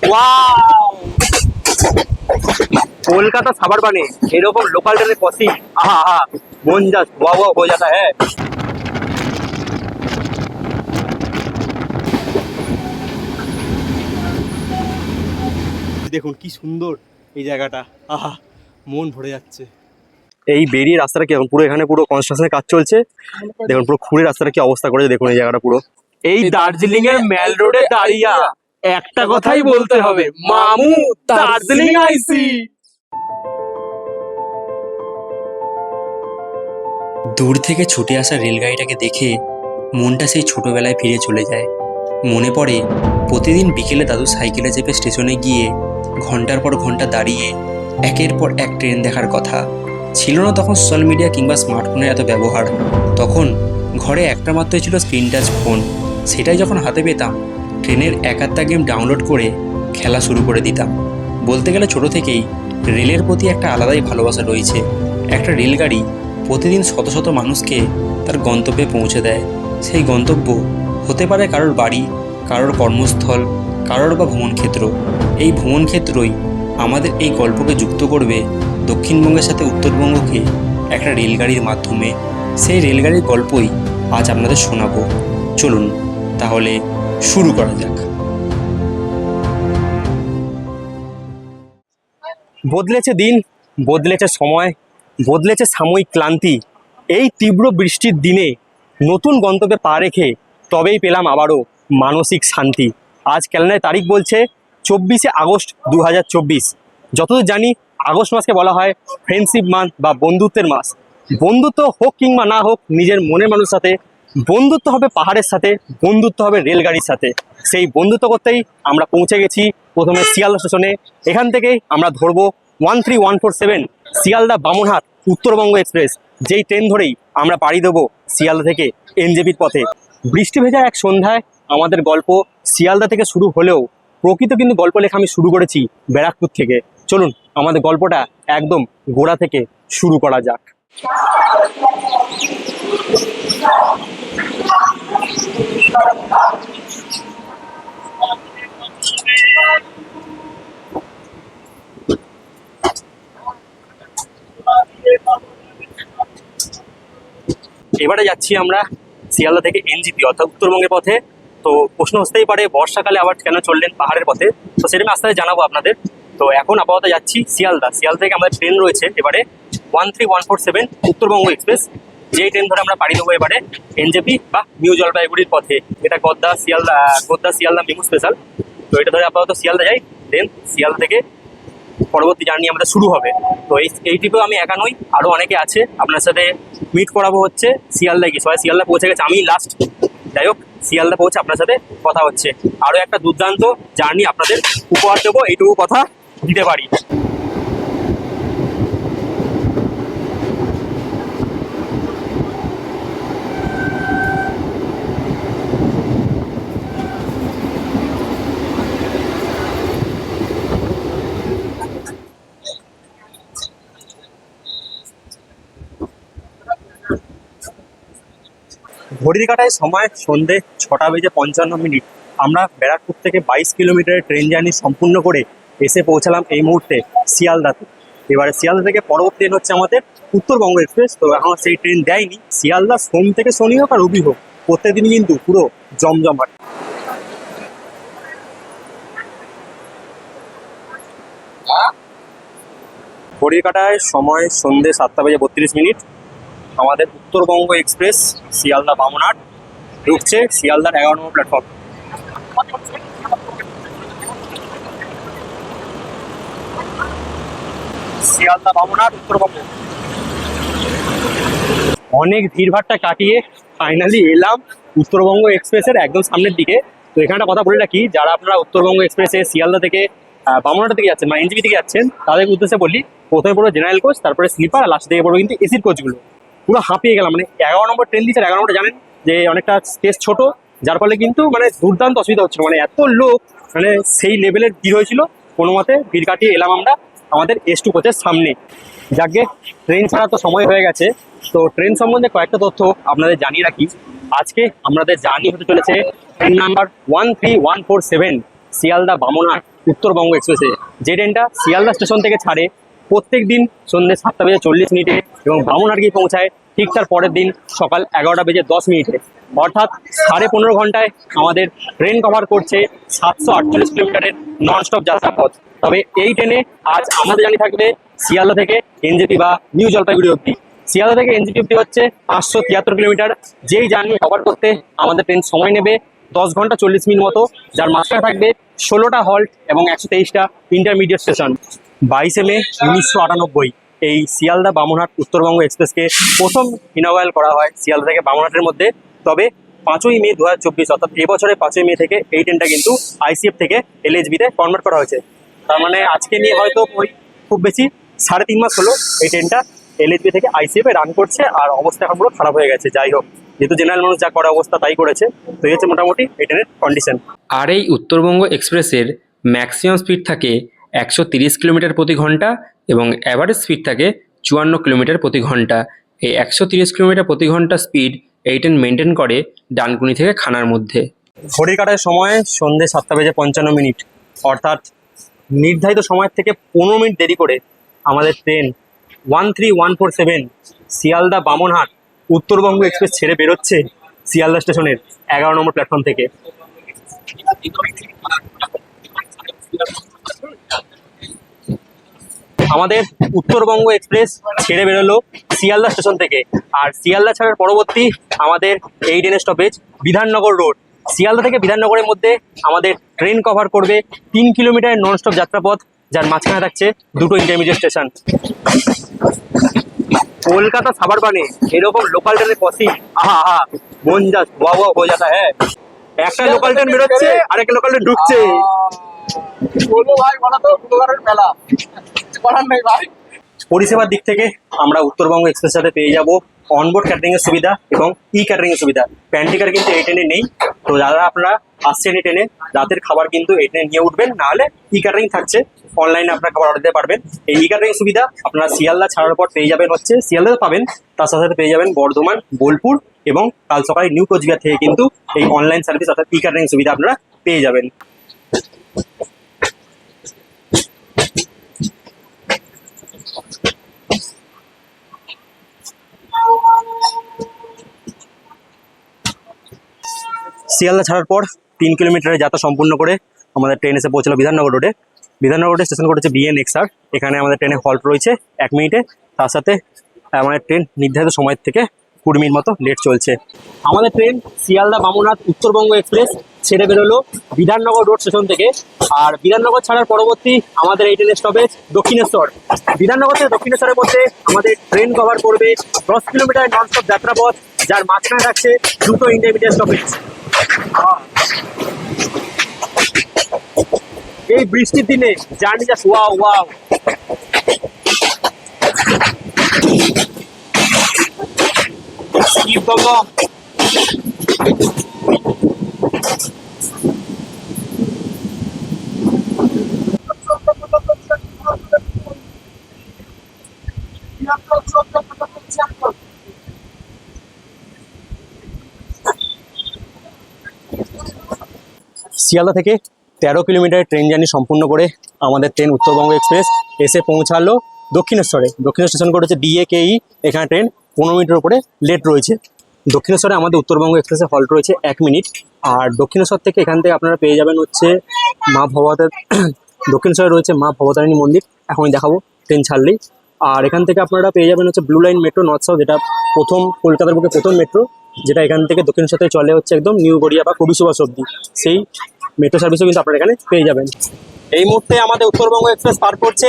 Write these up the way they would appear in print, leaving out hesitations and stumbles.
Wow, Kolkata साबर बने এরকম লোকাল ট্রেনে কসি আহা আহা মন যা ওয়া ওয়া হয়ে যাতা হ্যাঁ। দেখুন কি সুন্দর এই জায়গাটা, আহা মন ভরে যাচ্ছে। এই বেরিয়ে রাস্তাটা কি পুরো এখানে পুরো কনস্ট্রাকশনের কাজ চলছে, দেখুন পুরো খুঁড়ে রাস্তাটা কি অবস্থা করেছে দেখুন এই জায়গাটা পুরো। এই দার্জিলিং এর ম্যাল রোডে দাঁড়িয়ে একটা কথাই বলতে হবে, মামু দার্জিলিং আইসি। দূর থেকে ছুটে আসা রেলগাড়িটাকে দেখে মনটা সেই ছোটবেলায় ফিরে চলে যায়। মনে পড়ে প্রতিদিন বিকেলে দাদু সাইকেলে চেপে স্টেশনে গিয়ে ঘন্টার পর ঘন্টা দাঁড়িয়ে একের পর এক ট্রেন দেখার কথা। ছিল না তখন সোশ্যাল মিডিয়া কিংবা স্মার্টফোনের এত ব্যবহার, তখন ঘরে একটা মাত্রই ছিল স্ক্রিন টাচ ফোন। সেটাই যখন হাতে পেতাম ট্রেনের এক আধটা গেম ডাউনলোড করে খেলা শুরু করে দিতাম। বলতে গেলে ছোট থেকেই রেলের প্রতি একটা আলাদাই ভালোবাসা রয়েছে। একটা রেলগাড়ি প্রতিদিন শত শত মানুষকে তার গন্তব্যে পৌঁছে দেয়। সেই গন্তব্য হতে পারে কারোর বাড়ি, কারোর কর্মস্থল, কারোর বা ভ্রমণক্ষেত্র। এই ভ্রমণক্ষেত্রই আমাদের এই গল্পকে যুক্ত করবে দক্ষিণবঙ্গের সাথে উত্তরবঙ্গকে একটা রেলগাড়ির মাধ্যমে। সেই রেলগাড়ির গল্পই আজ আপনাদের শোনাবো। চলুন তাহলে শুরু করা যাক। বদলেছে দিন, বদলেছে সময়, বদলেছে সাময়িক ক্লান্তি। এই তীব্র বৃষ্টির দিনে নতুন গন্তব্যে পা রেখে তবেই পেলাম আবারও মানসিক শান্তি। আজ ক্যালেন্ডারের তারিখ বলছে 24শে আগস্ট 2024। যতদূর জানি আগস্ট মাসকে বলা হয় ফ্রেন্ডশিপ মান্থ বা বন্ধুত্বের মাস। বন্ধুত্ব হোক কিংবা না হোক নিজের মনের মানুষের সাথে, বন্ধুত্ব হবে পাহাড়ের সাথে, বন্ধুত্ব হবে রেলগাড়ির সাথে। সেই বন্ধুত্ব করতেই আমরা পৌঁছে গেছি প্রথমে শিয়ালদা স্টেশনে। এখান থেকেই আমরা ধরবো 13147 শিয়ালদা বামনহাট উত্তরবঙ্গ এক্সপ্রেস, যেই ট্রেন ধরেই আমরা পাড়ি দেবো শিয়ালদা থেকে এনজেপির পথে। বৃষ্টি ভেজা এক সন্ধ্যায় আমাদের গল্প শিয়ালদা থেকে শুরু হলেও প্রকৃত কিন্তু গল্প লেখা আমি শুরু করেছি ব্যারাকপুর থেকে। চলুন আমাদের গল্পটা একদম গোড়া থেকে শুরু করা যাক। এবারে যাচ্ছি আমরা শিয়ালদা থেকে এনজেপি অর্থাৎ উত্তরবঙ্গের পথে। তো প্রশ্ন আসতেই পারে বর্ষাকালে আবার কেন চললেন পাহাড়ের পথে, তো সেটা আমি আস্তে আস্তে জানাবো আপনাদের। তো এখন আপাতত যাচ্ছি শিয়ালদা। শিয়ালদা থেকে আমাদের ট্রেন রয়েছে এবারে 13147 উত্তরবঙ্গ এক্সপ্রেস, যেই ট্রেন ধরে আমরা পাড়ি দেবো এবারে এনজেপি বা নিউ জলপাইগুড়ির পথে। এটা গোদ্দা শিয়ালদা মেমু স্পেশাল। তো এটা ধরে আপাতত শিয়ালদা যাই, দেন শিয়ালদা থেকে পরবর্তী জার্নি আমাদের শুরু হবে। তো এই ট্রিপেও আমি একা নই, আরও অনেকে আছে। আপনার সাথে মিট করাবো হচ্ছে শিয়ালদায় গিয়ে। সবাই শিয়ালদা পৌঁছে গেছে, আমি লাস্ট। যাই হোক শিয়ালদা পৌঁছে আপনার সাথে কথা হচ্ছে। আরও একটা দুর্দান্ত জার্নি আপনাদের উপহার দেবো, এইটুকু কথা দিতে পারি। ঘড়ির কাঁটায় সময় সন্ধে 6:55। আমরা ব্যারাকপুর থেকে 22 কিলোমিটারের ট্রেন জার্নি সম্পূর্ণ করে এসে পৌঁছালাম এই মুহূর্তে শিয়ালদাতে। এবারে শিয়ালদা থেকে পরবর্তী ট্রেন হচ্ছে আমাদের উত্তরবঙ্গ এক্সপ্রেস। তো এখন সেই ট্রেন দেয়নি। শিয়ালদা সোম থেকে শনি হোক আর রবি হোক প্রত্যেকদিন কিন্তু পুরো জমজমাট। ঘড়ির কাঁটায় সময় সন্ধে 7:32। আমাদের উত্তরবঙ্গ এক্সপ্রেস শিয়ালদা বামনহাট ঢুকছে শিয়ালদার 11 নম্বর প্ল্যাটফর্ম। শিয়ালদা বামনহাট উত্তরবঙ্গ। অনেক ভিড়ভাড়টা কাটিয়ে ফাইনালি এলাম উত্তরবঙ্গ এক্সপ্রেসের একদম সামনের দিকে। তো এখানে একটা কথা বলে রাখি, যারা আপনারা উত্তরবঙ্গ এক্সপ্রেসে শিয়ালদা থেকে বামনহাট থেকে যাচ্ছেন মানে এনজেপি থেকে যাচ্ছেন, তাদের উদ্দেশ্যে বলি প্রথমে পড়বে জেনারেল কোচ, তারপরে স্লিপার, আর লাস্ট থেকে পড়বে কিন্তু এসির কোচগুলো। পুরো হাঁপিয়ে গেলাম, মানে 11 নম্বর ট্রেন দিচ্ছে। 11 নম্বর জানেন যে অনেকটা স্পেস ছোট, যার ফলে কিন্তু মানে দুর্দান্ত অসুবিধা হচ্ছিল, মানে এত লোক, মানে সেই লেভেলের ভিড় হয়েছিল। কোনো মতে ভিড় কাটিয়ে এলাম আমরা আমাদের S2 কোচের সামনে। যাকে ট্রেন ছাড়া তো সময় হয়ে গেছে, তো ট্রেন সম্বন্ধে কয়েকটা তথ্য আপনাদের জানিয়ে রাখি। আজকে আমাদের জার্নি হতে চলেছে ট্রেন নাম্বার 13147 শিয়ালদা বামনহাট উত্তরবঙ্গ এক্সপ্রেসে। যে ট্রেনটা শিয়ালদা স্টেশন থেকে ছাড়ে প্রত্যেক দিন সন্ধ্যে 7:40 এবং বামুনহাট গিয়ে পৌঁছায় ঠিক তার পরের দিন সকাল 11:10 অর্থাৎ 15.5 ঘন্টায় আমাদের ট্রেন কভার করছে 748 কিলোমিটারের ননস্টপ যাত্রাপথ। তবে এই ট্রেনে আজ আমাদের জার্নি থাকবে শিয়ালদা থেকে এনজেপি বা নিউ জলপাইগুড়ি অবধি। শিয়ালদা থেকে এনজেপি অবধি হচ্ছে 573 কিলোমিটার। যেই জার্নি কভার করতে আমাদের ট্রেন সময় নেবে 10 ঘন্টা 40 মিনিট মতো, যার মাঝখানে থাকবে 16টা হল্ট এবং 123টা ইন্টারমিডিয়েট স্টেশন। 22 মে 1998 এই শিয়ালদা বামুনহাট উত্তরবঙ্গ এক্সপ্রেসকে প্রথম ইনঅগ্রাল করা হয় শিয়ালদা থেকে বামুনহাটের মধ্যে। তবে 5ই মে 2024 অর্থাৎ এবছরে 5ই মে থেকে এই ট্রেনটা কিন্তু আইসিএফ থেকে এলএইচবিতে কনভার্ট করা হয়েছে। তার মানে আজকে নিয়ে হয়তো ওই খুব বেশি 3.5 মাস হলো এই ট্রেনটা এলএইচবি থেকে আইসিএফ এ রান করছে, আর অবস্থা এখন পুরো খারাপ হয়ে গেছে। যাই হোক, যেহেতু জেনারেল মানুষ যা করা অবস্থা তাই করেছে, তো এই হচ্ছে মোটামুটি এই ট্রেনের কন্ডিশন। আর এই উত্তরবঙ্গ এক্সপ্রেসের ম্যাক্সিমাম স্পিড থাকে 130 কিলোমিটার প্রতি ঘন্টা এবং অ্যাভারেজ স্পিড থাকে 54 কিলোমিটার প্রতি ঘন্টা। এই 130 কিলোমিটার প্রতি ঘন্টা স্পিড এই ট্রেন মেনটেন করে ডানকুনি থেকে খানার মধ্যে। ঘড়ির কাটার সময় সন্ধ্যে 7:55, অর্থাৎ নির্ধারিত সময়ের থেকে 15 মিনিট দেরি করে আমাদের ট্রেন 13147 শিয়ালদা বামুনহাট উত্তরবঙ্গ এক্সপ্রেস ছেড়ে বেরোচ্ছে শিয়ালদা স্টেশনের 11 নম্বর প্ল্যাটফর্ম থেকে। আমাদের উত্তরবঙ্গ এক্সপ্রেস ছেড়ে বেরোলো শিয়ালদা স্টেশন থেকে, আর শিয়ালদা ছাড়ার পরবর্তী আমাদের এই ট্রেনের স্টপেজ বিধাননগর রোড। শিয়ালদা থেকে বিধাননগরের মধ্যে আমাদের ট্রেন কভার করবে 3 কিলোমিটারের ননস্টপ যাত্রাপথ, যার মাঝখানে থাকছে 2টো ইন্টারমিডিয়েট স্টেশন। কলকাতা সাবারবানে এরকম লোকাল ট্রেনে কষি, আহা আহা, মন যা ওয়া ওয়া হয়ে যাতা হ্যাঁ। একটা লোকাল ট্রেন বেরোচ্ছে, আরেকটা লোকাল ট্রেন ঢুকছে। বলবো ভাই, বলা তো ফুটবলের মেলা করার নেই ভাই। পরিষেবার দিক থেকে আমরা উত্তরবঙ্গ এক্সপ্রেস সাথে পেয়ে যাব অনবোর্ড ক্যাটারিং এর সুবিধা এবং ই ক্যাটারিং এর সুবিধা। প্যান্টিকার কিন্তু এই ট্রেনে নেই, তো যারা আপনারা আসছেন এই ট্রেনে রাতের খাবার কিন্তু এই ট্রেনে নিয়ে উঠবেন, নাহলে ই ক্যাটারিং থাকছে, অনলাইনে আপনারা খাবার অর্ডার দিতে পারবেন। এই ই ক্যাটারিং সুবিধা আপনারা শিয়ালদা ছাড়ার পর পেয়ে যাবেন হচ্ছে শিয়ালদাতে পাবেন, তার সাথে সাথে পেয়ে যাবেন বর্ধমান, বোলপুর এবং কাল সকালে নিউ কোচবিহার থেকে কিন্তু এই অনলাইন সার্ভিস অর্থাৎ ই ক্যাটারিং সুবিধা আপনারা পেয়ে যাবেন। শিয়ালদা ছাড়ার পর 3 কিলোমিটারের যাত্রা সম্পূর্ণ করে আমাদের ট্রেন এসে পৌঁছলো বিধাননগর রোডে। বিধাননগর রোডে স্টেশন কোড হচ্ছে BNXR। এখানে আমাদের ট্রেনে হল্ট রয়েছে 1 মিনিটে, তার সাথে আমাদের ট্রেন নির্ধারিত সময়ের থেকে 20 মিনিট মতো লেট চলছে। আমাদের ট্রেন শিয়ালদা বামুনহাট উত্তরবঙ্গ এক্সপ্রেস ছেড়ে বেরোলো বিধাননগর রোড স্টেশন থেকে, আর বিধাননগর ছাড়ার পরবর্তী আমাদের এই ট্রেনের স্টপেজ দক্ষিণেশ্বর। বিধাননগর থেকে দক্ষিণেশ্বরের মধ্যে আমাদের ট্রেন কভার করবে 10 কিলোমিটার ননস্টপ যাত্রাপথ, যার মাঝখানে থাকছে 2টো ইন্টারমিডিয়েট স্টপেজ। এই বৃষ্টির দিনে জার্নি জাস্ট ওয়াও ওয়াও। কি প্রবলেম? শিয়ালদা থেকে 13 কিলোমিটার ট্রেন জার্নি সম্পূর্ণ করে আমাদের ট্রেন উত্তরবঙ্গ এক্সপ্রেস এসে পৌঁছালো দক্ষিণেশ্বরে। দক্ষিণেশ্বর স্টেশন করেছে DAKE। এখানে ট্রেন 15 মিনিটের উপরে লেট রয়েছে। দক্ষিণেশ্বরে আমাদের উত্তরবঙ্গ এক্সপ্রেসে হল্ট রয়েছে 1 মিনিট। আর দক্ষিণেশ্বর থেকে এখান থেকে আপনারা পেয়ে যাবেন হচ্ছে মা ভবতার দক্ষিণেশ্বরে রয়েছে মা ভবতারিণী মন্দির, এখনই দেখাবো ট্রেন ছাড়লেই। আর এখান থেকে আপনারা পেয়ে যাবেন হচ্ছে blue line metro north south, যেটা প্রথম কলকাতার বুকে প্রথম মেট্রো, যেটা এখান থেকে দক্ষিণেশ্বর থেকে চলে হচ্ছে একদম নিউ গড়িয়া বা কবি সুভাষ অব্দি। সেই মেট্রো সার্ভিসও কিন্তু আপনারা এখানে পেয়ে যাবেন। এই মুহূর্তে আমাদের উত্তরবঙ্গ এক্সপ্রেস পার করছে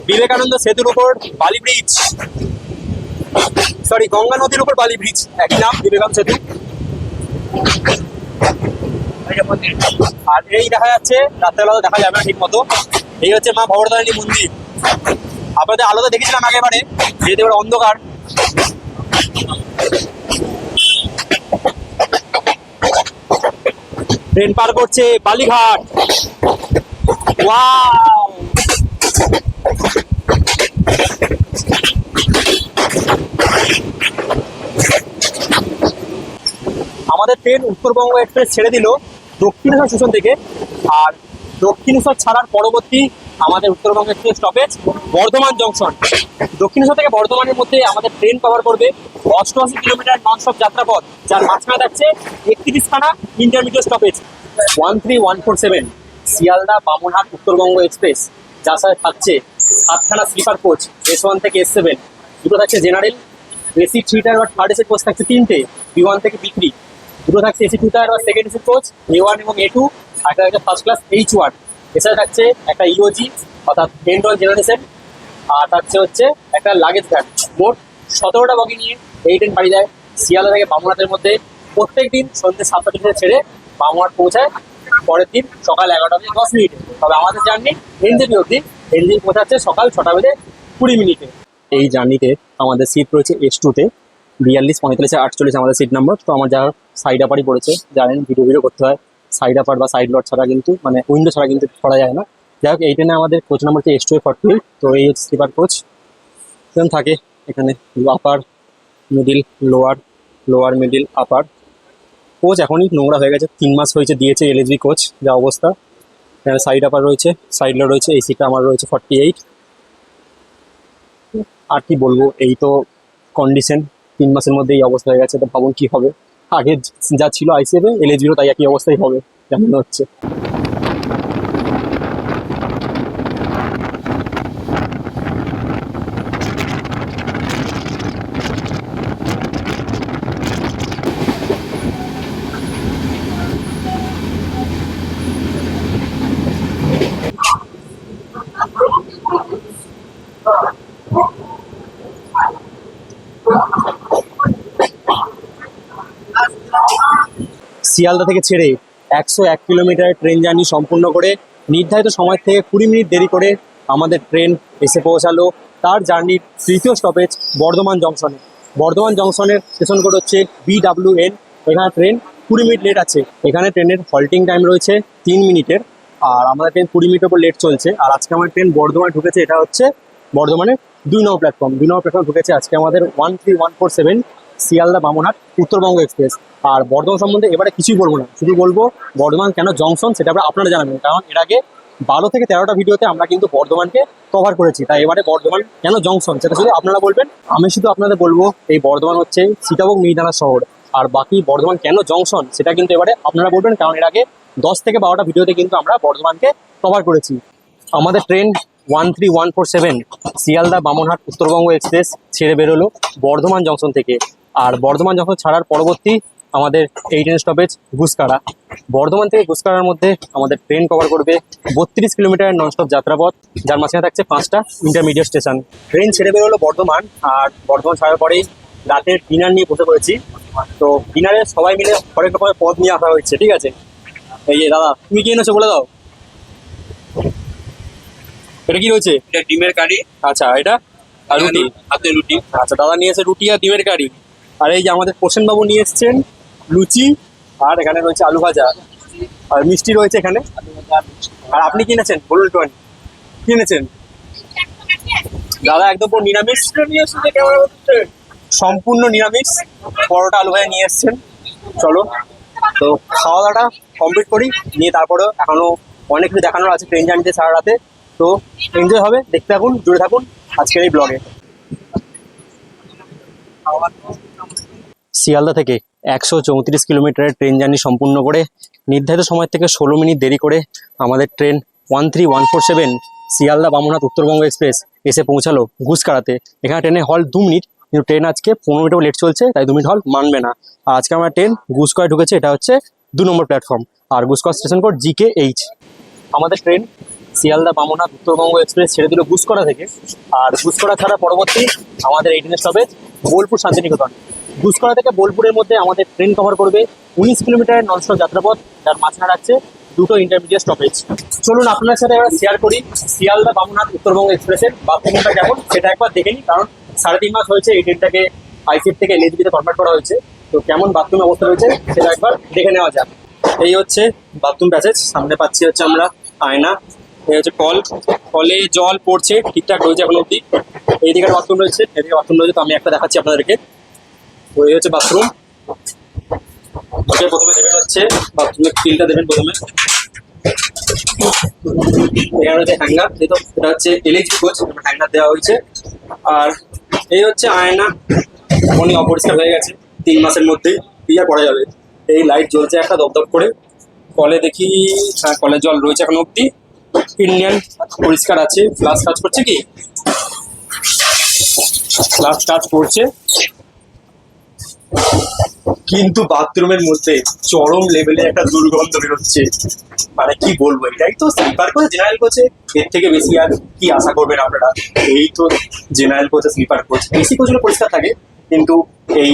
বিবেকানন্দ সেতুর উপর বালি ব্রিজ, সরি গঙ্গা নদীর উপর বালি ব্রিজ, একই নাম বিবেকানন্দ সেতু। আর এই দেখা যাচ্ছে, রাত্রেবেলা তো দেখা যাবে না ঠিক মতো, এই হচ্ছে মা ভবতারিণী মন্দির। আপনাদের আলোতে দেখেছিলাম আগেবারে, যেহেতু এবার অন্ধকার। ট্রেন পার করছে বালিঘাট। ওয়াও! আমাদের ট্রেন উত্তরবঙ্গ এক্সপ্রেস ছেড়ে দিল দক্ষিণেশ্বর স্টেশন থেকে, আর দক্ষিণেশ্বর ছাড়ার পরবর্তী আমাদের উত্তরবঙ্গের যে স্টপেজ বর্ধমান জংশন। দক্ষিণেশ্বর থেকে বর্ধমানের মধ্যে আমাদের ট্রেন কভার করবে 88 কিলোমিটার ননস্টপ যাত্রাপথ, যার মাঝখানে থাকছে 31খানা intermediate stoppage. 13147 Sealdah Bamanhat Uttarbanga express, যার সাথে থাকছে 7খানা স্লিপার কোচ S1 থেকে S7, দুটো থাকছে জেনারেল, এসি 3 টায়ার বা থার্ড এসি কোচ থাকছে 3টে B1 থেকে B3, দুটো থাকছে এসি 2 টায়ার বা সেকেন্ড এসি কোচ A1 এবং A2, আর একটা থাকছে ফার্স্ট ক্লাস H1। এছাড়া থাকছে একটা ইওজি অর্থাৎ এন্ড অন জেনারেশন, আর থাকছে হচ্ছে একটা লাগেজ ভ্যান। মোট 17টা বগি নিয়ে এই ট্রেন পাড়ি যায় শিয়ালদা থেকে বামুনহাটের মধ্যে। প্রত্যেক দিন সন্ধ্যে 7টা থেকে ছেড়ে বামুনহাট পৌঁছায় পরের দিন সকাল 11টা বেজে 10 মিনিটে। তবে আমাদের জার্নি এনজেপি অবধি, এনজেপি পৌঁছাচ্ছে সকাল 6টা বেজে 20 মিনিটে। এই জার্নিতে আমাদের সিট রয়েছে S2-তে 42, 45, 48 আমাদের সিট নাম্বার। তো আমার যারা সাইড আপারই পড়েছে জানেন, ভিডিও করতে হয় সাইড আপার বা সাইড লট ছাড়া কিন্তু, মানে উইন্ডো ছাড়া কিন্তু করা যায় না। যাই হোক, এই ট্রেনে আমাদের কোচ নাম্বার হচ্ছে S2A48। তো এই হচ্ছে স্লিপার কোচ। ট্রেন থাকে এখানে আপার, মিডিল, লোয়ার, লোয়ার মিডিল, আপার। কোচ এখনই নোংরা হয়ে গেছে, 3 মাস হয়েছে দিয়েছে LHB কোচ, যা অবস্থা। এখানে সাইড আপার রয়েছে, সাইড লট রয়েছে, এই সিটটা আমার রয়েছে 48। আর কি বলবো, এই তো কন্ডিশন, 3 মাসের মধ্যে এই অবস্থা হয়ে গেছে। তো ভাবুন কি হবে। আগে যা ছিল ICF LHB-ও তাই একই অবস্থাই হবে যেমন হচ্ছে। শিয়ালদা থেকে ছেড়ে 101 কিলোমিটার ট্রেন জার্নি সম্পূর্ণ করে নির্ধারিত সময় থেকে 20 মিনিট দেরি করে আমাদের ট্রেন এসে পৌঁছালো তার জার্নির তৃতীয় স্টপেজ বর্ধমান জংশনে। বর্ধমান জংশনের স্টেশন কোড হচ্ছে BWN। এখানে ট্রেন 20 মিনিট লেট আছে। এখানে ট্রেনের হল্টিং টাইম রয়েছে 3 মিনিটের, আর আমাদের ট্রেন 20 মিনিটের উপর লেট চলছে। আর আজকে আমার ট্রেন বর্ধমানে ঢুকেছে, এটা হচ্ছে বর্ধমানের 2 নম্বর প্ল্যাটফর্ম। 2 নম্বর প্ল্যাটফর্ম ঢুকেছে আজকে আমাদের 13147 শিয়ালদা বামনহাট উত্তরবঙ্গ এক্সপ্রেস। আর বর্ধমান সম্বন্ধে এবারে কিছুই বলবো না, শুধু বলবো বর্ধমান কেন জংশন সেটা আপনারা জানাবেন, কারণ এর আগে 12 থেকে 13টা ভিডিওতে আমরা কিন্তু বর্ধমানকে কভার করেছি। তাই এবারে বর্ধমান কেন জংশন সেটা শুধু আপনারা বলবেন। আমি শুধু আপনাদের বলবো এই বর্ধমান হচ্ছে সীতাভোগ মিহিদানা শহর, আর বাকি বর্ধমান কেন জংশন সেটা কিন্তু এবারে আপনারা বলবেন, কারণ এর আগে 10 থেকে 12টা ভিডিওতে কিন্তু আমরা বর্ধমানকে কভার করেছি। আমাদের ট্রেন 13147 শিয়ালদা বামনহাট উত্তরবঙ্গ এক্সপ্রেস ছেড়ে বেরোলো বর্ধমান জংশন থেকে। আর বর্ধমান জংশন ছাড়ার পরবর্তী আমাদের এই ট্রেন স্টপেজ গুসকাড়া। বর্ধমান থেকে গুসকাড়ার মধ্যে আমাদের ট্রেন কভার করবে 32 কিলোমিটার ননস্টপ যাত্রাপথ, যার মাঝখানে থাকছে 5টা ইন্টারমিডিয়েট স্টেশন। ট্রেন ছেড়ে বেরোলো বর্ধমান, আর বর্ধমান ছাড়ার পরেই রাতের ডিনার নিয়ে বসে পড়েছি। তো ডিনারে সবাই মিলে হরেক রকমের পদ নিয়ে আসা হয়েছে, ঠিক আছে। এই যে দাদা, তুমি কি এনেছো বলে দাও। এটা কি রয়েছে? এটা ডিমের কারি। আচ্ছা, এটা আর রুটি, হাতে রুটি। আচ্ছা দাদা নিয়ে এসে রুটি আর ডিমের কারি। আর এই যে আমাদের প্রসেন বাবু নিয়ে এসছেন লুচি, আর এখানে রয়েছে আলু ভাজা, আর মিষ্টি রয়েছে এখানে। আর আপনি কি এনেছেন বলুন একটু, কি এনেছেন? দাদা একদম পুরো নিরামিষ, সম্পূর্ণ নিরামিষ পরোটা আলু ভাজা নিয়ে এসছেন। চলো তো খাওয়া দাওয়াটা কমপ্লিট করি, নিয়ে তারপরেও এখনো অনেক কিছু দেখানোর আছে ট্রেন জার্নিতে সারা রাতে। তো এনজয় হবে, দেখতে থাকুন, জুড়ে থাকুন আজকের এই ব্লগে। শিয়ালদা থেকে 134 কিলোমিটারের ট্রেন জার্নি সম্পূর্ণ করে নির্ধারিত সময় থেকে 16 মিনিট দেরি করে আমাদের ট্রেন 13147 শিয়ালদা বামনহাট উত্তরবঙ্গ এক্সপ্রেস এসে পৌঁছালো গুসকাড়াতে। এখানে ট্রেনে হল 2 মিনিট, কিন্তু ট্রেন আজকে 15 মিনিটও লেট চলছে, তাই 2 মিনিট হল মানবে না। আর আজকে আমার ট্রেন গুসকাড়ায় ঢুকেছে, এটা হচ্ছে 2 নম্বর প্ল্যাটফর্ম, আর গুসকাড়া স্টেশন কোড GKH। আমাদের ট্রেন শিয়ালদা বামনহাট উত্তরবঙ্গ এক্সপ্রেস ছেড়ে দিল গুসকরা থেকে। আর গুসকরা ছাড়া পরবর্তী আমাদের এই ট্রেনের স্টপেজ বোলপুর শান্তিনিকেতন। গুসকরা থেকে বোলপুরের মধ্যে আমাদের ট্রেন কভার করবে 19 কিলোমিটারের ননস্টপ যাত্রাপথ, যার মাঝখানে রাখছে 2টো ইন্টারমিডিয়েট স্টপেজ। চলুন আপনার সাথে এবার শেয়ার করি শিয়ালদা বামনহাট উত্তরবঙ্গ এক্সপ্রেসের বাথরুমটা কেমন সেটা একবার দেখে নিই, কারণ 3.5 মাস হয়েছে এই ট্রেনটাকে ICF থেকে LHB-তে কনভার্ট করা হয়েছে। তো কেমন বাথরুম অবস্থা রয়েছে সেটা একবার দেখে নেওয়া যাক। এই হচ্ছে বাথরুম প্যাসেজ, সামনে পাচ্ছি হচ্ছে আমরা আয়না, এই হচ্ছে কল, কলে জল পড়ছে ঠিকঠাক রয়েছে এখন অব্দি। এইদিকে বাথরুম রয়েছে, এদিকে বাথরুম রয়েছে, তো আমি একটা দেখাচ্ছি আপনাদেরকে। তো এই হচ্ছে বাথরুম। ওকে, প্রথমে দেবেন হচ্ছে বাথরুমের ফিলটা দেবেন প্রথমে। এখানে হচ্ছে হ্যাঙ্গার, যেহেতু এটা হচ্ছে এলএইচবি কোচ, হ্যাঙ্গার দেওয়া হয়েছে। আর এই হচ্ছে আয়না, এখনই অপরিষ্কার হয়ে গেছে, 3 মাসের মধ্যেই ক্লিয়ার করা যাবে। এই লাইট জ্বলছে একটা দপদপ করে, কলে দেখি হ্যাঁ কলের জল রয়েছে এখন অব্দি, ইন্ডিয়ান পরিষ্কার আছে। ফ্লাশ কাজ করছে কি, ফ্লাশ কাজ করছে, কিন্তু বাথরুমের মধ্যে চরম লেভেলের একটা দুর্গন্ধ বেরোচ্ছে। মানে কি বলবো, এটাই তো স্লিপার কোচ জেনারেল কোচে, এর থেকে বেশি আর কি আশা করবেন আপনারা। এই তো জেনারেল কোচে স্লিপার কোচ, বেশি কোচগুলো পরিষ্কার থাকে, কিন্তু এই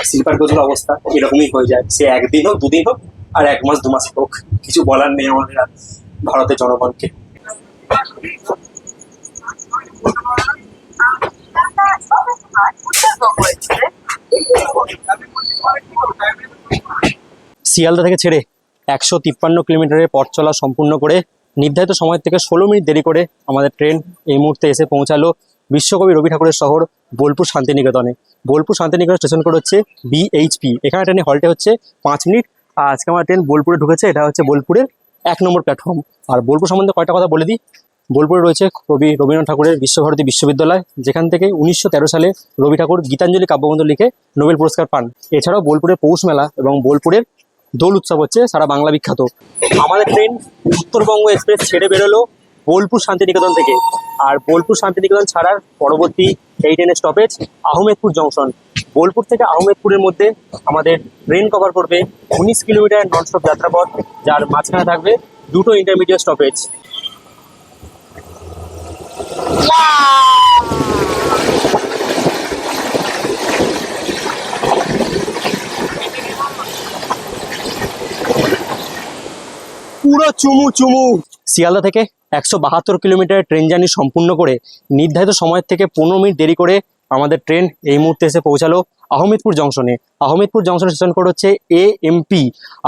স্লিপার কোচের অবস্থা এরকমই হয়ে যায়। সে একদিন হোক, দুদিন হোক, আর 1 মাস 2 মাস হোক, কিছু বলার নেই আমাদের আর ভারতের জনগণকে। শিয়ালদা থেকে ছেড়ে 153 কিলোমিটারের পথ চলা সম্পূর্ণ করে নির্ধারিত সময় থেকে 16 মিনিট দেরি করে আমাদের ট্রেন এই মুহূর্তে এসে পৌঁছালো বিশ্বকবি রবি ঠাকুরের শহর বোলপুর শান্তিনিকেতনে। বোলপুর শান্তিনিকেতন স্টেশন কোড হচ্ছে BHP। এখানে ট্রেনে হল্টে হচ্ছে 5 মিনিট। আর আজকে আমার ট্রেন বোলপুরে ঢুকেছে, এটা হচ্ছে বোলপুরের 1 নম্বর প্ল্যাটফর্ম। আর বোলপুর সম্বন্ধে কয়টা কথা বলে দিই। বোলপুরে রয়েছে কবি রবীন্দ্রনাথ ঠাকুরের বিশ্বভারতী বিশ্ববিদ্যালয়, যেখান থেকে 1913 সালে রবি ঠাকুর গীতাঞ্জলি কাব্যগ্রন্থ লিখে নোবেল পুরস্কার পান। এছাড়াও বোলপুরের পৌষ মেলা এবং বোলপুরের দোল উৎসব হচ্ছে সারা বাংলা বিখ্যাত। আমাদের ট্রেন উত্তরবঙ্গ এক্সপ্রেস ছেড়ে বেরোলো বোলপুর শান্তিনিকেতন থেকে। আর বোলপুর শান্তিনিকেতন ছাড়ার পরবর্তী এই ট্রেনের স্টপেজ আহমেদপুর জংশন। বোলপুর থেকে আহমেদপুরের মধ্যে আমাদের ট্রেন কভার করবে 19 কিলোমিটার ননস্টপ যাত্রাপথ, যার মাঝখানে থাকবে 2টো ইন্টারমিডিয়েট স্টপেজ। পুরো চুমু চুমু। শিয়ালদা থেকে 172 কিলোমিটার ট্রেন জার্নি সম্পূর্ণ করে নির্ধারিত সময় থেকে 15 মিনিট দেরি করে আমাদের ট্রেন এই মুহূর্তে এসে পৌঁছালো আহমেদপুর জংশনে। আহমেদপুর জংশন স্টেশন কোড হচ্ছে AMP।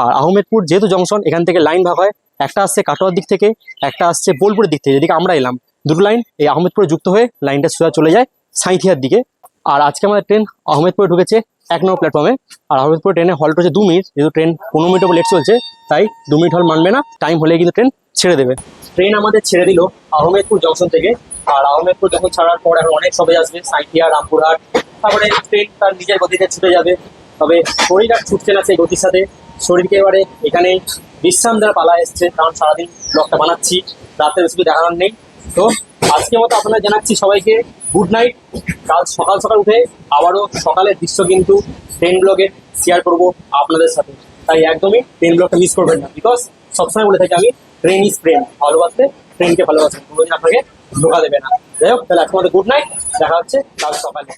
আর আহমেদপুর যেহেতু জংশন, এখান থেকে লাইন ভাগ হয়, একটা আসছে কাটোয়ার দিক থেকে, একটা আসছে বোলপুরের দিক থেকে, যেদিকে আমরা এলাম। দুটো লাইন এই আহমেদপুরে যুক্ত হয়ে লাইনটা সোজা চলে যায় সাঁইথিয়ার দিকে। আর আজকে আমাদের ট্রেন আহমেদপুরে ঢুকেছে 1 নম্বর প্ল্যাটফর্মে। আর আহমেদপুর ট্রেনে হল্ট হচ্ছে 2 মিনিট, যেহেতু ট্রেন 15 মিনিট লেট চলছে, তাই 2 মিনিট হল মানবে না, টাইম হলে কিন্তু ট্রেন ছেড়ে দেবে। ট্রেন আমাদের ছেড়ে দিল আহমেদপুর জংশন থেকে। আর আহমেদপুর যখন ছাড়ার পর এখন অনেক সবে আসবে, সাঁইথিয়া, রামপুরহাট, তারপরে ট্রেন তার নিজের গতিতে ছুটে যাবে। তবে শরীর আর ছুটছে না সেই গতির সাথে, শরীরকে এবারে এখানে বিশ্রাম দেওয়ার পালা এসছে, কারণ সারাদিন ব্লগটা বানাচ্ছি, রাতের বেশি দেখানোর নেই। তো আজকের মতো আপনারা জানাচ্ছি সবাইকে গুড নাইট। কাল সকাল সকাল উঠে আবারও সকালের দৃশ্য কিন্তু ট্রেন ব্লগে শেয়ার করবো আপনাদের সাথে, তাই একদমই ট্রেন ব্লগটা মিস করবেন না। বিকজ সবসময় বলে থাকি আমি, ট্রেন ইজ প্রেম, ভালোবাসলে ট্রেনকে ভালোবাসেন, কোনোদিন আপনাকে ধোকা দেবে না। যাই হোক, তাহলে আজকে আমাদের গুড নাইট, দেখা হচ্ছে কাল সকালে।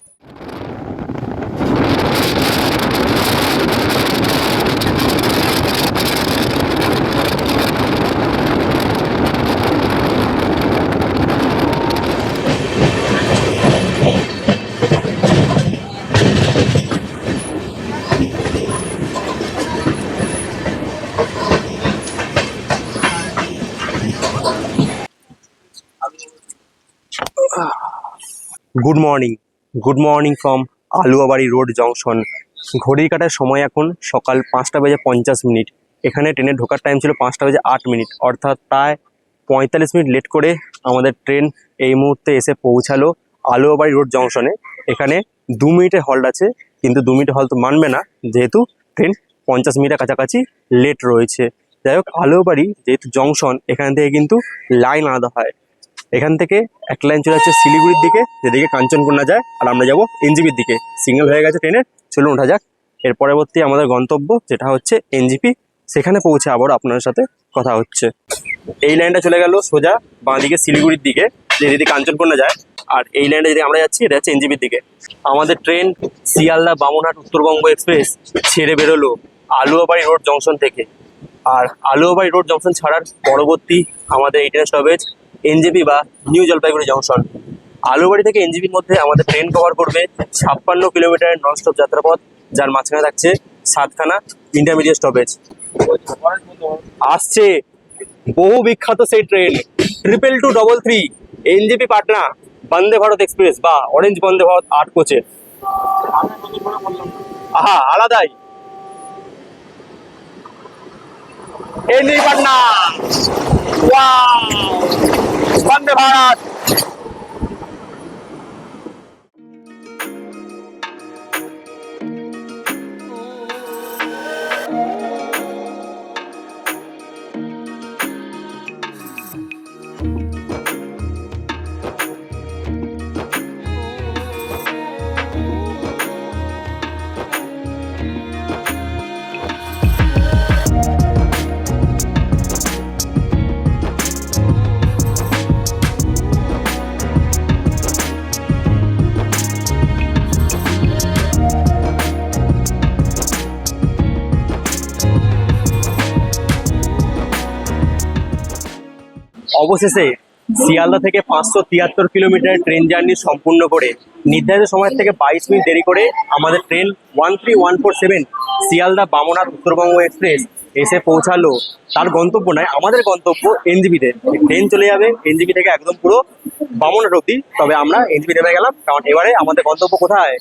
Good morning from Aluabari road junction. ঘড়ির কাটার সময় এখন সকাল 5:50। এখানে ট্রেনে ঢোকার টাইম ছিল 5:08, অর্থাৎ প্রায় 45 মিনিট লেট করে আমাদের ট্রেন এই মুহূর্তে এসে পৌঁছালো আলুয়াবাড়ি রোড জংশনে। এখানে 2 মিনিটের হল্ট আছে, কিন্তু 2 মিনিটের হল্ট মানবে না, যেহেতু ট্রেন 50 মিনিটের কাছাকাছি লেট রয়েছে। যাই হোক, আলুয়াবাড়ি যেহেতু জংশন, এখান থেকে কিন্তু লাইন আলাদা হয়। এখান থেকে একটা লাইন চলে যাচ্ছে শিলিগুড়ির দিকে, যেদিকে কাঞ্চনকন্যা যায়, আর আমরা যাব NGPর দিকে। সিগন্যাল হয়ে গেছে ট্রেনের, চলুন ওঠা যাক। এর পরবর্তী আমাদের গন্তব্য যেটা হচ্ছে NGP, সেখানে পৌঁছে আবার আপনাদের সাথে কথা হচ্ছে। এই লাইনটা চলে গেল সোজা বাঁ দিকে শিলিগুড়ির দিকে, যেদিকে কাঞ্চনকন্যা যায়। আর এই লাইনটা যদি আমরা যাচ্ছি, এটা হচ্ছে NGPর দিকে। আমাদের ট্রেন শিয়ালদা বামনহাট উত্তরবঙ্গ এক্সপ্রেস ছেড়ে বেরোলো আলুয়াবাড়ি রোড জংশন থেকে। আর আলুয়াবাড়ি রোড জংশন ছাড়ার পরবর্তী আমাদের এই ট্রেনের স্টপেজ NJP বা নিউ জলপাইগুড়ি জংশন। আলুবাড়ি থেকে NJPর মধ্যে আমাদের ট্রেন কভার করবে 56 কিলোমিটারের ননস্টপ যাত্রাপথ, যার মাঝখানে থাকছে 7খানা ইন্টারমিডিয়েট স্টপেজ। আসছে বহু বিখ্যাত সেই train 22233 NJP Patna Vande Bharat express বা অরেঞ্জ বন্দে ভারত 8 কোচের। আহা, আলাদাই NJP পাটনা। বন্দে ভারত। অবশেষে শিয়ালদা থেকে 573 কিলোমিটার ট্রেন জার্নি সম্পূর্ণ করে নির্ধারিত সময়ের থেকে 22 মিনিট দেরি করে আমাদের ট্রেন 13147 শিয়ালদা বামনাথ উত্তরবঙ্গ এক্সপ্রেস এসে পৌঁছালো তার গন্তব্য নয়, আমাদের গন্তব্য এনজিপিতে। ট্রেন চলে যাবে এনজিপি থেকে একদম পুরো বামনাথ অব্দি। তবে আমরা এনজিপি নেমে গেলাম, কারণ এবারে আমাদের গন্তব্য কোথায়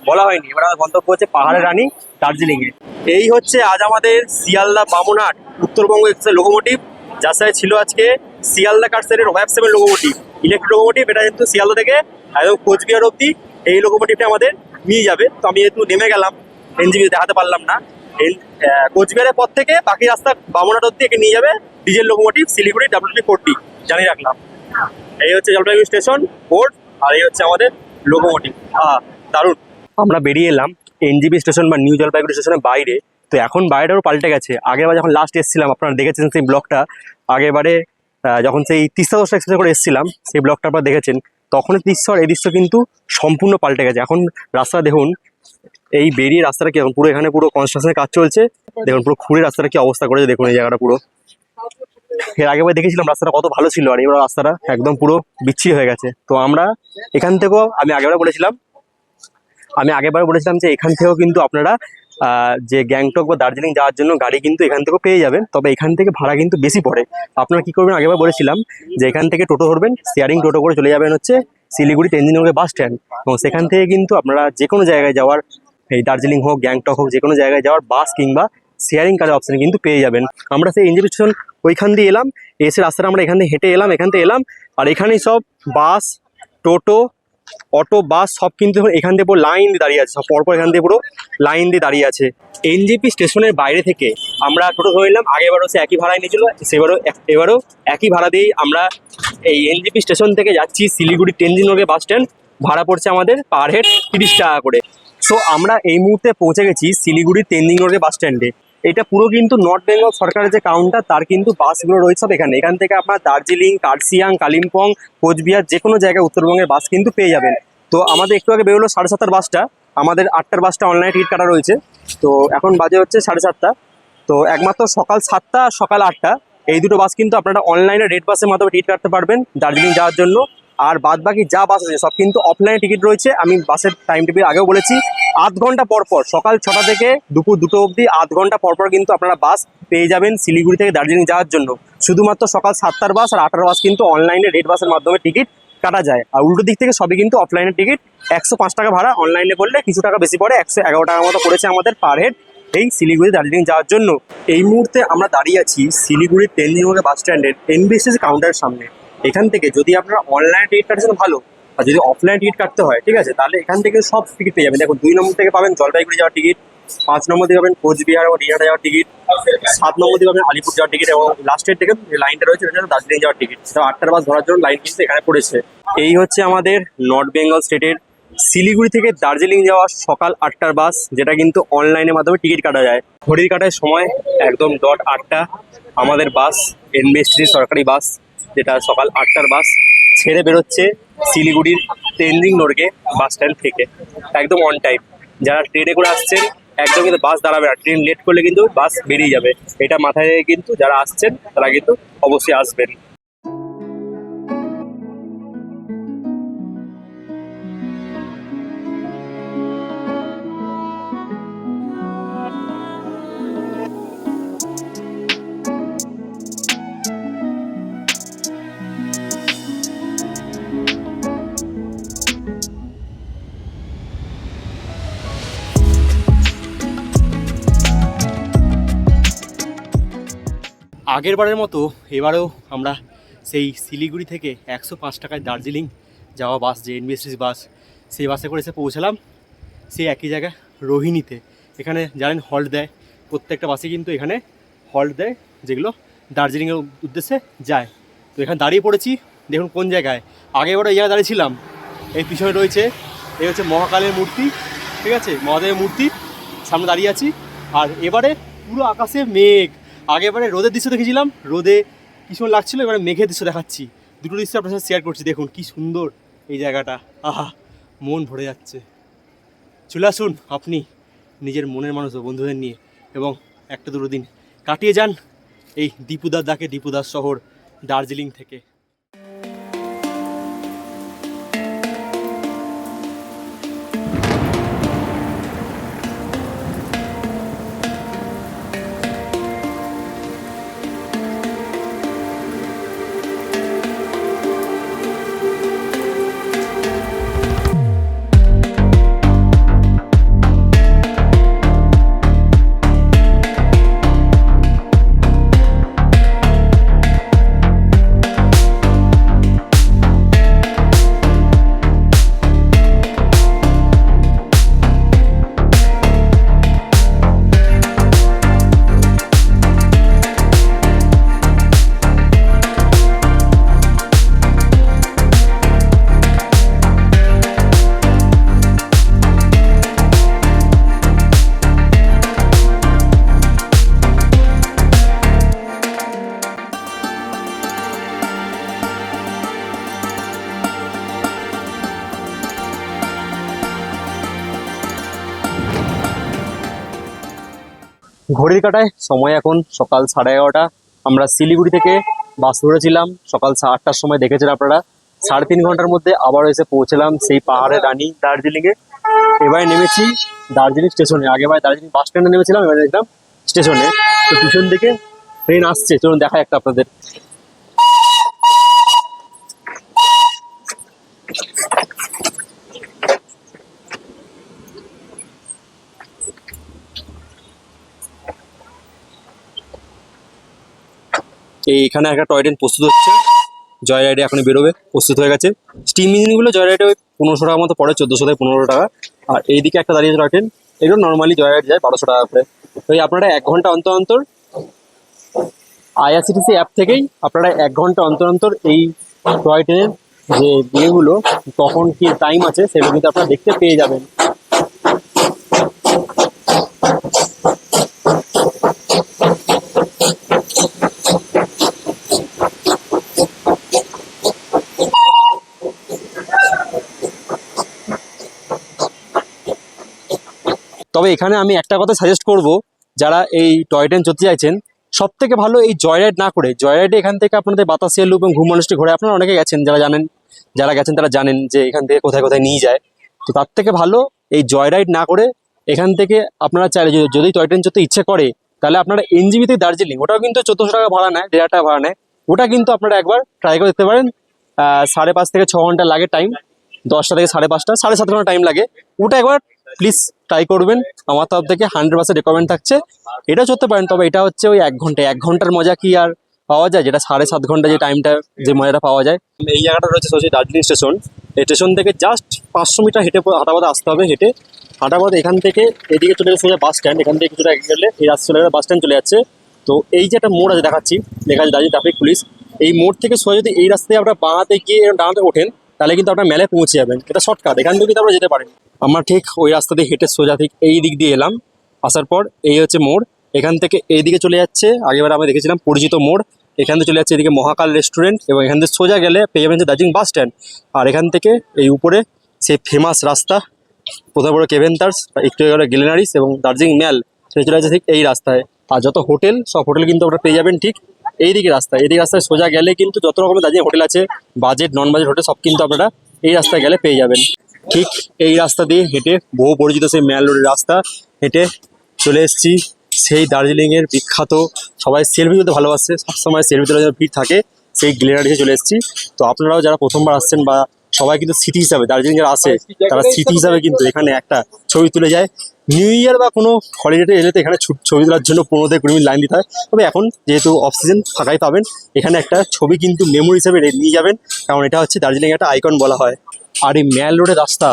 বলা হয়নি। এবার আমাদের গন্তব্য হচ্ছে পাহাড়ের রানী দার্জিলিংয়ে। এই হচ্ছে আজ আমাদের শিয়ালদা বামনাথ উত্তরবঙ্গ এক্সপ্রেস লোকোমোটিভ, যার সাথে ছিল আজকে শিয়ালদা কারসেটের OF7 লোকোমোটিভ, ইলেকট্রিক লোকোমোটিভ। এটা কিন্তু শিয়ালদা থেকে একদম কোচবিহার অব্দি এই লোকোমোটিভটা আমাদের নিয়ে যাবে। তো আমি যেহেতু নেমে গেলাম এনজিপি দেখাতে পারলাম না, কোচবিহারের পর থেকে বাকি রাস্তা বামনাথ অব্দি একে নিয়ে যাবে ডিজেল লোকোমোটিভ শিলিগুড়ি WD40 জানিয়ে রাখলাম। এই হচ্ছে জলপাইগুড়ি স্টেশন বোর্ড, আর এই হচ্ছে আমাদের লোকোমোটিভ। দারুণ। আমরা বেরিয়ে এলাম এনজিপি স্টেশন বা নিউ জলপাইগুড়ি স্টেশনের বাইরে। তো এখন বাইরেও পাল্টে গেছে। আগেরবার যখন লাস্ট এসেছিলাম, আপনারা দেখেছেন সেই ব্লগটা, আগেবারে যখন সেই তিস্তা দশটা এক্সপ্রেস করে এসেছিলাম সেই ব্লগটা আপনারা দেখেছেন, তখন দৃশ্য আর এই দৃশ্য কিন্তু সম্পূর্ণ পাল্টে গেছে। এখন রাস্তা দেখুন, এই বেরিয়ে রাস্তাটা কি এখন পুরো এখানে পুরো কনস্ট্রাকশনের কাজ চলছে। দেখুন পুরো খুঁড়ে রাস্তাটা কি অবস্থা করেছে, দেখুন এই জায়গাটা পুরো। এর আগেবার দেখেছিলাম রাস্তাটা কত ভালো ছিল, আর এবার রাস্তাটা একদম পুরো বিচ্ছিরি হয়ে গেছে। তো আমরা এখান থেকেও আমি আগেবার বলেছিলাম যে এখান থেকেও কিন্তু আপনারা যে গ্যাংটক বা দার্জিলিং যাওয়ার জন্য গাড়ি কিন্তু এখান থেকেও পেয়ে যাবেন। তবে এখান থেকে ভাড়া কিন্তু বেশি পড়ে। আপনারা কি করবেন, আগেবার বলেছিলাম যে এখান থেকে টোটো ধরবেন, শেয়ারিং টোটো করে চলে যাবেন হচ্ছে শিলিগুড়ি তেনজিং নগর বাস স্ট্যান্ড, এবং সেখান থেকে কিন্তু আপনারা যে কোনো জায়গায় যাওয়ার, এই দার্জিলিং হোক গ্যাংটক হোক, যে কোনো জায়গায় যাওয়ার বাস কিংবা শেয়ারিং কারের অপশন কিন্তু পেয়ে যাবেন। আমরা সেই এনজিপি স্টেশন ওইখান দিয়ে এলাম, এসে রাস্তাটা আমরা এখান থেকে হেঁটে এলাম, আর এখানেই সব বাস, টোটো, অটো, বাস সব কিন্তু এখান থেকে পুরো লাইন দিয়ে দাঁড়িয়ে আছে, সব পরপর এখান থেকে পুরো লাইন দিয়ে দাঁড়িয়ে আছে। এনজিপি স্টেশনের বাইরে থেকে আমরা টোটো ধরে নিলাম। আগেবারও সে একই ভাড়ায় নিয়েছিল, এবারও একই ভাড়া দিয়েই আমরা এই এনজিপি স্টেশন থেকে যাচ্ছি শিলিগুড়ি তেনজিং নগর বাস স্ট্যান্ড। ভাড়া পড়ছে আমাদের পার হেড 30 টাকা করে। সো আমরা এই মুহূর্তে পৌঁছে গেছি শিলিগুড়ি তেনজিং নগর বাস স্ট্যান্ডে। এটা পুরো কিন্তু নর্থ বেঙ্গল সরকারের যে কাউন্টার, তার কিন্তু বাসগুলো রয়েছে সব এখানে। এখান থেকে আপনার দার্জিলিং, কার্শিয়াং, কালিম্পং, কোচবিহার যে কোনো জায়গায় উত্তরবঙ্গের বাস কিন্তু পেয়ে যাবেন। তো আমাদের একটু আগে বেরোলো 7:30 বাসটা, আমাদের 8টার বাসটা অনলাইনে টিকিট কাটা রয়েছে। তো এখন বাজে হচ্ছে 7:30। তো একমাত্র সকাল 7টা আর সকাল 8টা এই দুটো বাস কিন্তু আপনারা অনলাইনে রেড বাসের মাধ্যমে টিকিট কাটতে পারবেন দার্জিলিং যাওয়ার জন্য। আর বাদ বাকি যা বাস আছে সব কিন্তু অফলাইনে টিকিট রয়েছে। আমি বাসের টাইম টেবিল আগেও বলেছি, 8 ঘন্টা পরপর সকাল 6টা থেকে দুপুর 2টো অবধি 8 ঘন্টা পরপর কিন্তু আপনারা বাস পেয়ে যাবেন শিলিগুড়ি থেকে দার্জিলিং যাওয়ার জন্য। শুধুমাত্র সকাল 7টার বাস আর 8টার বাস কিন্তু অনলাইনে রেড বাসের মাধ্যমে টিকিট কাটা যায়। আর উল্টো দিক থেকে সবই কিন্তু অফলাইনে টিকিট। 105 টাকা ভাড়া, অনলাইনে করলে কিছু টাকা বেশি পড়ে, 111 টাকার মতো পড়েছে আমাদের পার হেড এই শিলিগুড়ি দার্জিলিং যাওয়ার জন্য। এই মুহূর্তে আমরা দাঁড়িয়ে আছি শিলিগুড়ি তেনজিং নগর বাস স্ট্যান্ডের এনবিএসটিসি কাউন্টারের সামনে। এখান থেকে যদি আপনারা অনলাইনে টিকিট কাটছেন ভালো, আর যদি অফলাইন টিকিট কাটতে হয় ঠিক আছে, তাহলে এখান থেকে সব টিকিট পেয়ে যাবেন। দেখুন 2 নম্বর থেকে পাবেন জলপাইগুড়ি যাওয়ার টিকিট, 5 নম্বর দিয়ে পাবেন কোচবিহার ও দিনহাটা যাওয়ার টিকিট, 7 নম্বর দিয়ে পাবেন আলিপুর যাওয়ার টিকিট, এবং লাস্টের থেকে যে লাইনটা রয়েছে সেটা দার্জিলিং যাওয়ার টিকিট। তো 8টার বাস ধরার জন্য লাইন কিন্তু এখানে পড়েছে। এই হচ্ছে আমাদের নর্থ বেঙ্গল স্টেটের শিলিগুড়ি থেকে দার্জিলিং যাওয়া সকাল 8টার বাস, যেটা কিন্তু অনলাইনের মাধ্যমে টিকিট কাটা যায়। ঘড়ির কাটায় সময় একদম ডট 8টা। আমাদের বাস এনবিএসটিসি সরকারি বাস, যেটা সকাল 8টার বাস ছেড়ে বেরোচ্ছে শিলিগুড়ির তেনজিং নগর বাস স্ট্যান্ড থেকে একদম অন টাইম। যারা ট্রেনে করে আসছেন একদম কিন্তু বাস দাঁড়াবে না, ট্রেন লেট করলে কিন্তু বাস বেরিয়ে যাবে। এটা মাথায় রেখে কিন্তু যারা আসছেন তারা কিন্তু অবশ্যই আসবেন। আগের বারের মতো এবারেও আমরা সেই শিলিগুড়ি থেকে 105 টাকায় দার্জিলিং যাওয়া বাস, যে এনবিএসটিসি বাস, সেই বাসে করে এসে পৌঁছালাম সেই একই জায়গায় রোহিণীতে। এখানে জানেন হল্ট দেয়, প্রত্যেকটা বাসে কিন্তু এখানে হল্ট দেয় যেগুলো দার্জিলিংয়ের উদ্দেশ্যে যায়। তো এখানে দাঁড়িয়ে পড়েছি, দেখুন কোন জায়গায়। আগে এবারে এই জায়গায় দাঁড়িয়েছিলাম, এই পিছনে রয়েছে এই হচ্ছে মহাকালের মূর্তি, ঠিক আছে, মহাদেবের মূর্তি, সামনে দাঁড়িয়ে আছি। আর এবারে পুরো আকাশে মেঘ। আগে এবারে রোদের দৃশ্য দেখেছিলাম, রোদে কী সুন্দর লাগছিলো, এবারে মেঘের দৃশ্য দেখাচ্ছি। দুটো দৃশ্য আপনার সাথে শেয়ার করছি, দেখুন কি সুন্দর এই জায়গাটা, আহা মন ভরে যাচ্ছে। চলে আসুন আপনি নিজের মনের মানুষ ও বন্ধুদের নিয়ে এবং একটা দুটো দিন কাটিয়ে যান এই দীপুদার ডাকে দীপুদার শহর দার্জিলিং থেকে। ঘড়ির কাঁটায় সময় এখন সকাল 11:30। আমরা শিলিগুড়ি থেকে বাস ধরেছিলাম সকাল 8টার সময়, দেখেছেন আপনারা। 3.5 ঘন্টার মধ্যে আবার এসে পৌঁছলাম সেই পাহাড়ের রানী দার্জিলিংয়ে। এবারে নেমেছি দার্জিলিং স্টেশনে, আগেবার দার্জিলিং বাস স্ট্যান্ডে নেমেছিলাম, এবারে দেখলাম স্টেশনে। তো পিছন থেকে ট্রেন আসছে, চলুন দেখা একটা আপনাদের। এইখানে একটা টয় ট্রেন প্রস্তুত হচ্ছে, জয় রাইডে এখন বেরোবে, প্রস্তুত হয়ে গেছে। স্টিম ইঞ্জিনগুলো জয় রাইডে ওই 1500 টাকা মতো পড়ে, 1400 থেকে 1500 টাকা। আর এইদিকে একটা দাঁড়িয়েছে টয় ট্রেন, এগুলো নর্মালি জয় রাইড যায় 1200 টাকা করে। তো এই আপনারা 1 ঘন্টা অন্তর অন্তর আইআরসিটিসি অ্যাপ থেকেই আপনারা 1 ঘন্টা অন্তর অন্তর এই টয় ট্রেনের যে ইয়েগুলো কখন কি টাইম আছে সেগুলো কিন্তু আপনারা দেখতে পেয়ে যাবেন। তবে এখানে আমি একটা কথা সাজেস্ট করব, যারা এই টয় ট্রেন চড়তে চাইছেন সব থেকে ভালো এই জয় রাইড না করে, জয় রাইডে এখান থেকে আপনাদের বাতাসিয়া লুপ এবং ঘুম মানুষটি ঘোরে, আপনারা অনেকে গেছেন, যারা গেছেন তারা জানেন যে এখান থেকে কোথায় কোথায় নিয়ে যায়। তো তার থেকে ভালো এই জয় রাইড না করে এখান থেকে আপনারা চাইলে যদি টয় ট্রেন চড়তে ইচ্ছে করে তাহলে আপনারা এনজিবি থেকে দার্জিলিং, ওটাও কিন্তু 1400 টাকা ভাড়া নেয়, 1500 টাকা ভাড়া নেয়, ওটা কিন্তু আপনারা একবার ট্রাই করে দেখতে পারেন। 5.5 থেকে 6 ঘন্টা লাগে টাইম, 10টা থেকে 5:30, 7.5 ঘন্টা টাইম লাগে। ওটা একবার প্লিজ ট্রাই করবেন, আমার তরফ থেকে 100% রেকমেন্ড থাকছে। এটা চলতে পারেন, তবে এটা হচ্ছে ওই 1 ঘন্টার মজা কি আর পাওয়া যায়, যেটা 7.5 ঘন্টা যে টাইমটা যে মজাটা পাওয়া যায়। এই জায়গাটা রয়েছে সোজা দার্জিলিং স্টেশন, এই স্টেশন থেকে জাস্ট 500 মিটার হেঁটে হাঁটাপথে আসতে হবে। হাঁটাপথে এখান থেকে এদিকে চলে যাচ্ছে সোজা বাস স্ট্যান্ড, এখান থেকে কিছুটা এগিয়ে গেলে এই রাস্তা চলে গেলে বাস স্ট্যান্ড চলে যাচ্ছে। তো এই যে একটা মোড় আছে দেখাচ্ছি, লেখা আছে দার্জিলিং ট্রাফিক পুলিশ, এই মোড় থেকে সোজা যদি এই রাস্তায় আপনারা বাঁহাতে গিয়ে ডানাতে ওঠেন তাহলে কিন্তু আপনার মেলায় পৌঁছে যাবেন। এটা শর্টকাট, এখান থেকে কিন্তু আপনারা যেতে পারেন। আমরা ঠিক ওই রাস্তা দিয়ে হেঁটে সোজা ঠিক এই দিক দিয়ে এলাম, আসার পর এই হচ্ছে মোড়, এখান থেকে এই দিকে চলে যাচ্ছে, আগেবার আমরা দেখেছিলাম পরিচিত মোড়, এখান থেকে চলে যাচ্ছে এদিকে মহাকাল রেস্টুরেন্ট, এবং এখান থেকে সোজা গেলে পেয়ে যাবেন যে দার্জিলিং বাস স্ট্যান্ড। আর এখান থেকে এই উপরে সেই ফেমাস রাস্তা, কোথাও বড় কেভেন্টার্স, একটু গেলে গ্লেনারিস এবং দার্জিলিং ম্যাল, সেটা চলে যাচ্ছে ঠিক এই রাস্তায়। আর যত হোটেল, সব হোটেল কিন্তু আপনারা পেয়ে যাবেন ঠিক এইদিকে রাস্তায়। এইদিকে রাস্তায় সোজা গেলে কিন্তু যত রকমের দার্জিলিং হোটেল আছে, বাজেট নন বাজেট হোটেল সব কিন্তু আপনারা এই রাস্তায় গেলে পেয়ে যাবেন। ঠিক এই রাস্তা দিয়ে হেঁটে, বহু পরিচিত সেই ম্যাল রোডের রাস্তা হেঁটে চলে এসেছি সেই দার্জিলিংয়ের বিখ্যাত, সবাই সেলফি তুলতে ভালোবাসে, সবসময় সেলফি তোলার ভিড় থাকে, সেই গ্লেনারিসে চলে এসেছি। তো আপনারাও যারা প্রথমবার আসছেন বা সবাই কিন্তু স্মৃতি হিসাবে দার্জিলিং যারা আসে তারা স্মৃতি হিসাবে কিন্তু এখানে একটা ছবি তুলে যায়। নিউ ইয়ার বা কোনো হলিডেতে এলে তো এখানে ছবি তোলার জন্য 15 থেকে 20 মিনিট লাইন দিতে হয়। তবে এখন যেহেতু অফ সিজন ফাঁকাই পাবেন, এখানে একটা ছবি কিন্তু মেমোরি হিসাবে নিয়ে যাবেন, কারণ এটা হচ্ছে দার্জিলিং একটা আইকন বলা হয়। আর এই ম্যাল রোডের রাস্তা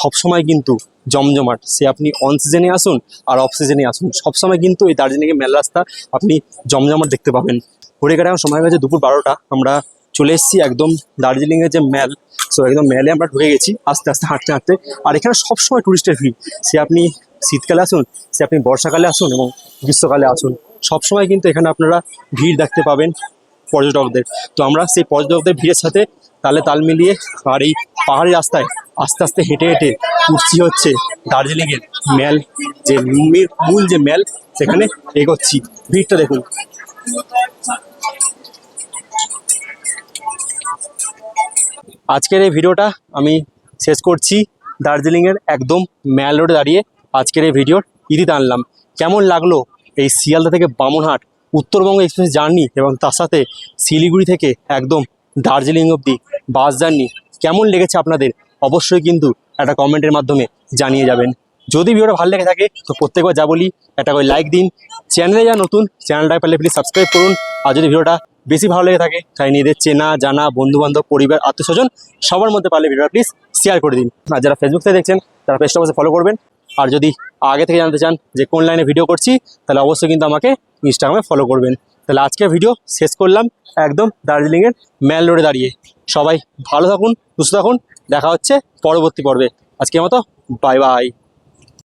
সবসময় কিন্তু জমজমাট, সে আপনি অন সিজনে আসুন আর অফ সিজনে আসুন, সবসময় কিন্তু এই দার্জিলিংয়ের মেল রাস্তা আপনি জমজমাট দেখতে পাবেন। ঘুরে কাটে এখন সময় হয়েছে দুপুর 12টা, আমরা চলে এসেছি একদম দার্জিলিংয়ের যে ম্যাল, সো একদম ম্যালে আমরা ঢুকে গেছি আস্তে আস্তে হাঁটতে হাঁটতে। আর এখানে সবসময় টুরিস্টের ভিড়, সে আপনি শীতকালে আসুন, সে আপনি বর্ষাকালে আসুন এবং গ্রীষ্মকালে আসুন, সবসময় কিন্তু এখানে আপনারা ভিড় দেখতে পাবেন পর্যটকদের। তো আমরা সেই পর্যটকদের ভিড়ের সাথে তাল মিলিয়ে আর এই পাহাড়ি রাস্তায় আস্তে আস্তে হেঁটে হেঁটে উঠছি হচ্ছে দার্জিলিংয়ের ম্যাল, যে মূল যে ম্যাল, সেখানে এগোচ্ছি। ভিড়টা দেখুন। আজকের এই ভিডিওটা আমি শেষ করছি দার্জিলিংয়ের একদম ম্যাল রোডে দাঁড়িয়ে। আজকের এই ভিডিওর ইতি টানলাম। কেমন লাগলো এই শিয়ালদা থেকে বামনহাট উত্তরবঙ্গ এক্সপ্রেস জার্নি এবং তার সাথে শিলিগুড়ি থেকে একদম দার্জিলিং অবধি বাস জার্নি কেমন লেগেছে আপনাদের, অবশ্যই কিন্তু একটা কমেন্টের মাধ্যমে জানিয়ে যাবেন। যদি ভিডিওটা ভালো লেগে থাকে তো প্রত্যেকবার যা বলি একটা করে লাইক দিন, চ্যানেলে যা নতুন চ্যানেলটাকে পারলে প্লিজ সাবস্ক্রাইব করুন। আর যদি ভিডিওটা বেশি ভালো লেগে থাকে তাই নিজেদের চেনা জানা বন্ধুবান্ধব পরিবার আত্মীয়স্বজন সবার মধ্যে পারলে ভিডিওটা প্লিজ শেয়ার করে দিন। আর যারা ফেসবুক থেকে দেখছেন তারা পেজটা অবশ্যই ফলো করবেন। আর যদি আগে থেকে জানতে চান যে কোন লাইনে ভিডিও করছি তাহলে অবশ্যই কিন্তু আমাকে ইনস্টাগ্রামে ফলো করবেন। তাহলে আজকের ভিডিও শেষ করলাম একদম দার্জিলিংয়ের ম্যাল রোডে দাঁড়িয়ে। সবাই ভালো থাকুন, সুস্থ থাকুন, দেখা হচ্ছে পরবর্তী পর্বে। আজকের মতো বাই বাই।